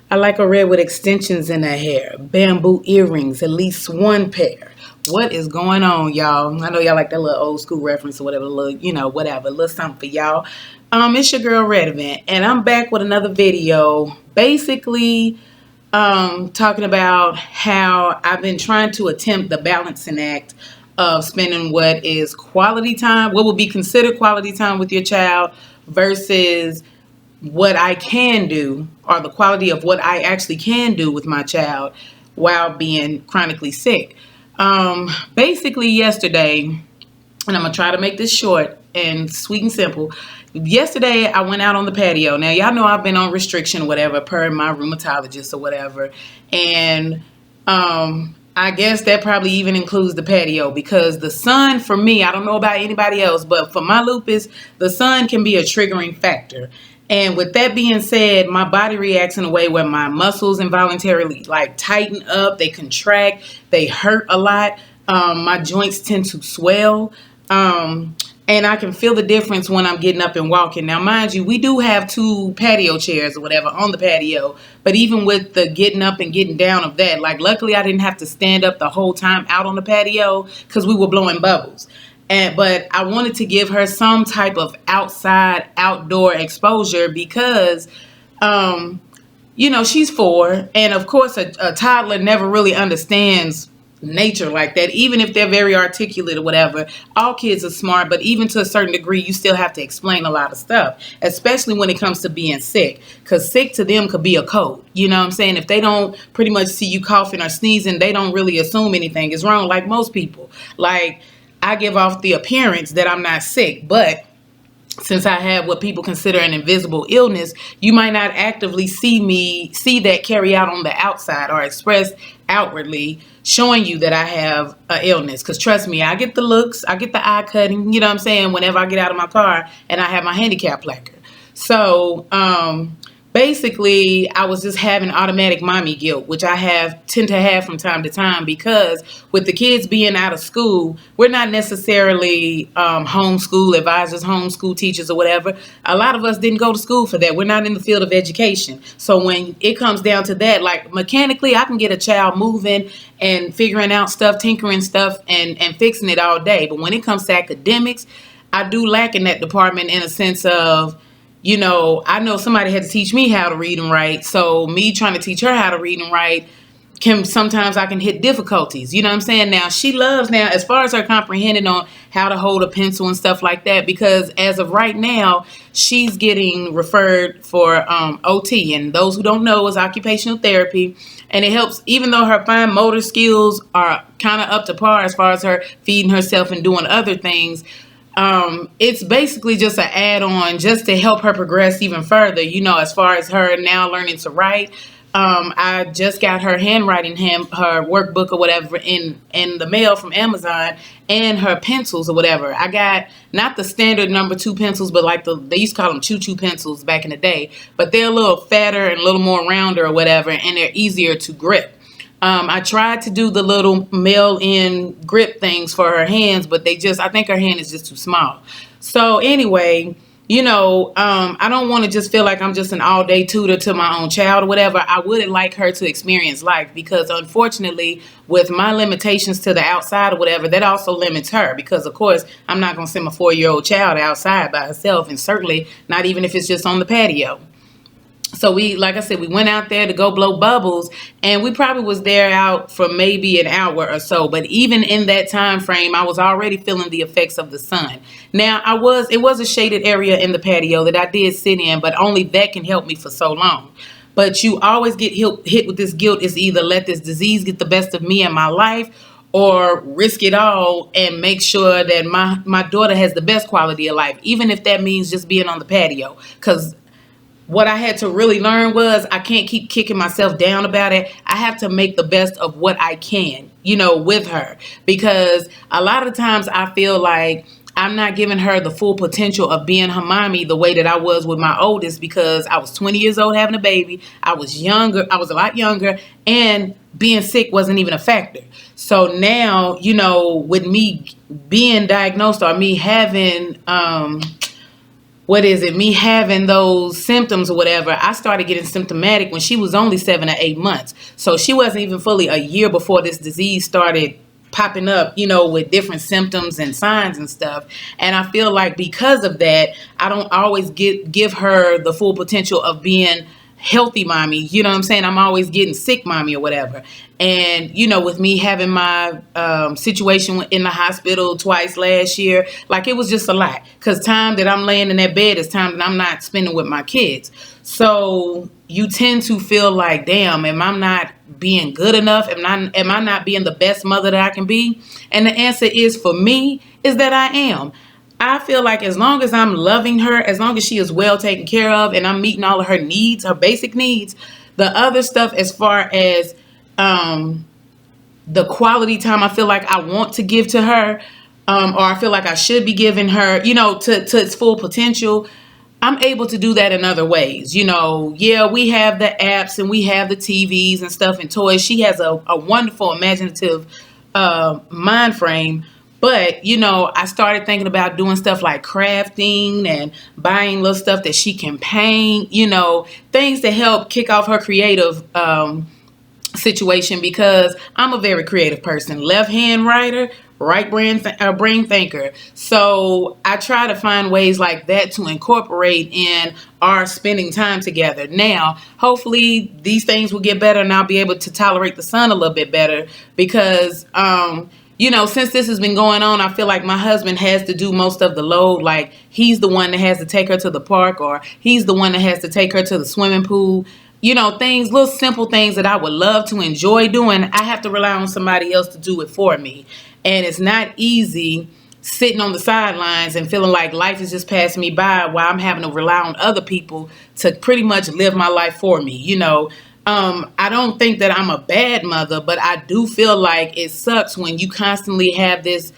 I like a red with extensions in her hair, bamboo earrings, at least one pair. What is going on, y'all? I know y'all like that little old school reference or whatever, little, whatever, little something for y'all. It's your girl Red Event, and I'm back with another video. Basically, talking about how I've been trying to attempt the balancing act of spending what is quality time, what would be considered quality time with your child versus what I can do, or the quality of what I actually can do with my child while being chronically sick. Basically yesterday, and I'm gonna try to make this short and sweet and simple. Yesterday, I went out on the patio. Now, y'all know I've been on restriction, whatever, per my rheumatologist or whatever. And I guess that probably even includes the patio, because the sun, for me, I don't know about anybody else, but for my lupus, the sun can be a triggering factor. And with that being said, my body reacts in a way where my muscles involuntarily like tighten up, they contract, they hurt a lot. My joints tend to swell. And I can feel the difference when I'm getting up and walking. Now, mind you, we do have 2 patio chairs or whatever on the patio. But even with the getting up and getting down of that, like luckily I didn't have to stand up the whole time out on the patio because we were blowing bubbles. But I wanted to give her some type of outdoor exposure because, she's 4. And of course, a toddler never really understands nature like that, even if they're very articulate or whatever. All kids are smart, but even to a certain degree, you still have to explain a lot of stuff, especially when it comes to being sick, because sick to them could be a code. You know what I'm saying? If they don't pretty much see you coughing or sneezing, they don't really assume anything is wrong, like most people. Like, I give off the appearance that I'm not sick, but since I have what people consider an invisible illness, you might not actively see that carry out on the outside or express outwardly, showing you that I have an illness. Because trust me, I get the looks, I get the eye cutting, you know what I'm saying, whenever I get out of my car and I have my handicap placard. So, basically, I was just having automatic mommy guilt, which I tend to have from time to time, because with the kids being out of school, we're not necessarily homeschool advisors, homeschool teachers or whatever. A lot of us didn't go to school for that. We're not in the field of education. So when it comes down to that, like mechanically, I can get a child moving and figuring out stuff, tinkering stuff and fixing it all day. But when it comes to academics, I do lack in that department in a sense of, I know somebody had to teach me how to read and write. So me trying to teach her how to read and write, sometimes I can hit difficulties. You know what I'm saying? Now, she loves now, as far as her comprehending on how to hold a pencil and stuff like that, because as of right now, she's getting referred for OT. And those who don't know is occupational therapy. And it helps, even though her fine motor skills are kind of up to par as far as her feeding herself and doing other things. It's basically just an add-on just to help her progress even further, as far as her now learning to write. I just got her handwriting, her workbook or whatever in the mail from Amazon, and her pencils or whatever. I got not the standard number 2 pencils, but like they used to call them choo-choo pencils back in the day, but they're a little fatter and a little more rounder or whatever, and they're easier to grip. I tried to do the little mail-in grip things for her hands, but I think her hand is just too small. So anyway, I don't want to just feel like I'm just an all-day tutor to my own child or whatever. I would like her to experience life, because unfortunately, with my limitations to the outside or whatever, that also limits her, because of course, I'm not going to send my 4-year-old child outside by herself, and certainly not even if it's just on the patio. So like I said, we went out there to go blow bubbles, and we probably was there out for maybe an hour or so. But even in that time frame, I was already feeling the effects of the sun. Now, it was a shaded area in the patio that I did sit in, but only that can help me for so long. But you always get hit with this guilt. Is either let this disease get the best of me and my life, or risk it all and make sure that my daughter has the best quality of life, even if that means just being on the patio. Because what I had to really learn was I can't keep kicking myself down about it. I have to make the best of what I can, with her. Because a lot of times I feel like I'm not giving her the full potential of being her mommy the way that I was with my oldest, because I was 20 years old having a baby. I was a lot younger, and being sick wasn't even a factor. So now, with me being diagnosed, or me having, what is it, me having those symptoms or whatever, I started getting symptomatic when she was only 7 or 8 months. So she wasn't even fully a year before this disease started popping up, with different symptoms and signs and stuff. And I feel like because of that, I don't always give her the full potential of being healthy mommy. You know what I'm saying? I'm always getting sick mommy or whatever. And, with me having my situation in the hospital twice last year, like it was just a lot. Because time that I'm laying in that bed is time that I'm not spending with my kids. So you tend to feel like, damn, am I not being good enough? Am I not being the best mother that I can be? And the answer is, for me, is that I am. I feel like as long as I'm loving her, as long as she is well taken care of and I'm meeting all of her needs, her basic needs, the other stuff as far as the quality time I feel like I want to give to her, or I feel like I should be giving her, to its full potential, I'm able to do that in other ways. Yeah, we have the apps and we have the TVs and stuff and toys. She has a wonderful imaginative mind frame. But, I started thinking about doing stuff like crafting and buying little stuff that she can paint, things to help kick off her creative situation, because I'm a very creative person. Left hand writer, right brain thinker. So I try to find ways like that to incorporate in our spending time together. Now, hopefully these things will get better and I'll be able to tolerate the sun a little bit better, because since this has been going on, I feel like my husband has to do most of the load. Like, he's the one that has to take her to the park, or he's the one that has to take her to the swimming pool. Things, little simple things that I would love to enjoy doing, I have to rely on somebody else to do it for me. And it's not easy sitting on the sidelines and feeling like life is just passing me by while I'm having to rely on other people to pretty much live my life for me. I don't think that I'm a bad mother, but I do feel like it sucks when you constantly have this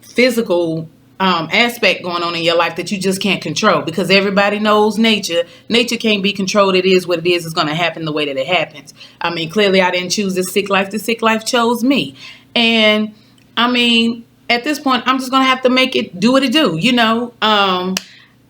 physical aspect going on in your life that you just can't control, because everybody knows nature. Nature can't be controlled. It is what it is. It's going to happen the way that it happens. I mean, clearly I didn't choose this sick life. The sick life chose me. And I mean, at this point, I'm just going to have to make it do what it do,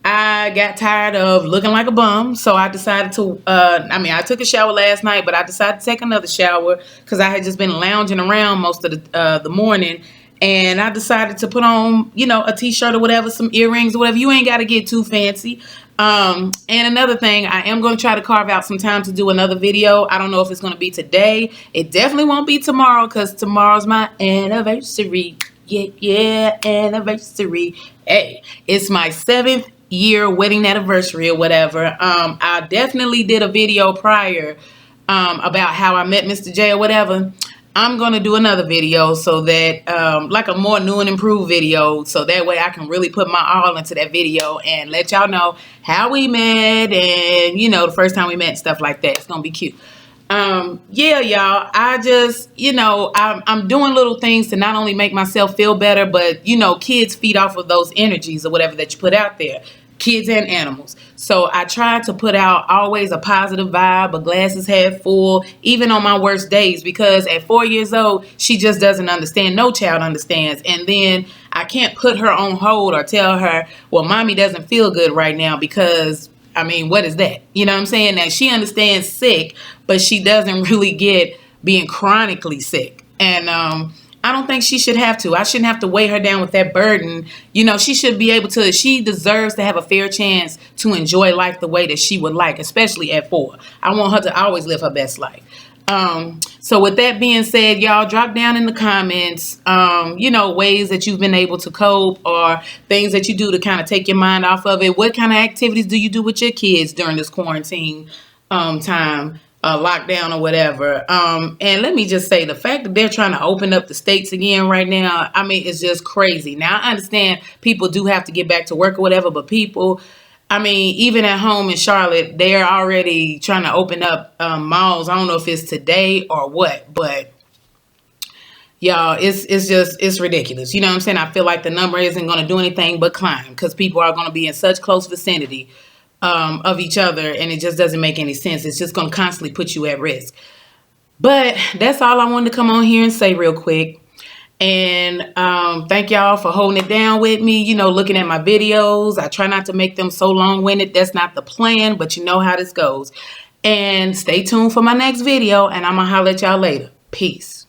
I got tired of looking like a bum, so I decided to, I took a shower last night, but I decided to take another shower because I had just been lounging around most of the morning, and I decided to put on, a t-shirt or whatever, some earrings or whatever. You ain't got to get too fancy. And another thing, I am going to try to carve out some time to do another video. I don't know if it's going to be today. It definitely won't be tomorrow, because tomorrow's my anniversary. Yeah, anniversary. Hey, it's my 7th year wedding anniversary or whatever. I definitely did a video prior about how I met Mr. J or whatever. I'm going to do another video, so that like a more new and improved video, so that way I can really put my all into that video and let y'all know how we met and the first time we met and stuff like that. It's going to be cute. Yeah, y'all, I just, I'm doing little things to not only make myself feel better, but, kids feed off of those energies or whatever that you put out there. Kids and animals. So I try to put out always a positive vibe, a glass is half full, even on my worst days, because at 4 years old, she just doesn't understand. No child understands. And then I can't put her on hold or tell her, well, mommy doesn't feel good right now, because what is that? You know what I'm saying? Now, she understands sick, but she doesn't really get being chronically sick. And I don't think she should have to. I shouldn't have to weigh her down with that burden. She should be able to, she deserves to have a fair chance to enjoy life the way that she would like, especially at 4. I want her to always live her best life. So with that being said, y'all, drop down in the comments, ways that you've been able to cope, or things that you do to kind of take your mind off of it. What kind of activities do you do with your kids during this quarantine time, lockdown or whatever? And let me just say, the fact that they're trying to open up the states again right now, it's just crazy. Now, I understand people do have to get back to work or whatever, but people, even at home in Charlotte, they're already trying to open up malls. I don't know if it's today or what, but y'all, it's ridiculous. You know what I'm saying? I feel like the number isn't going to do anything but climb, because people are going to be in such close vicinity of each other, and it just doesn't make any sense. It's just going to constantly put you at risk. But that's all I wanted to come on here and say real quick. And thank y'all for holding it down with me, you know, looking at my videos. I try not to make them so long-winded. That's not the plan, but you know how this goes. And stay tuned for my next video, and I'm gonna holler at y'all later. Peace.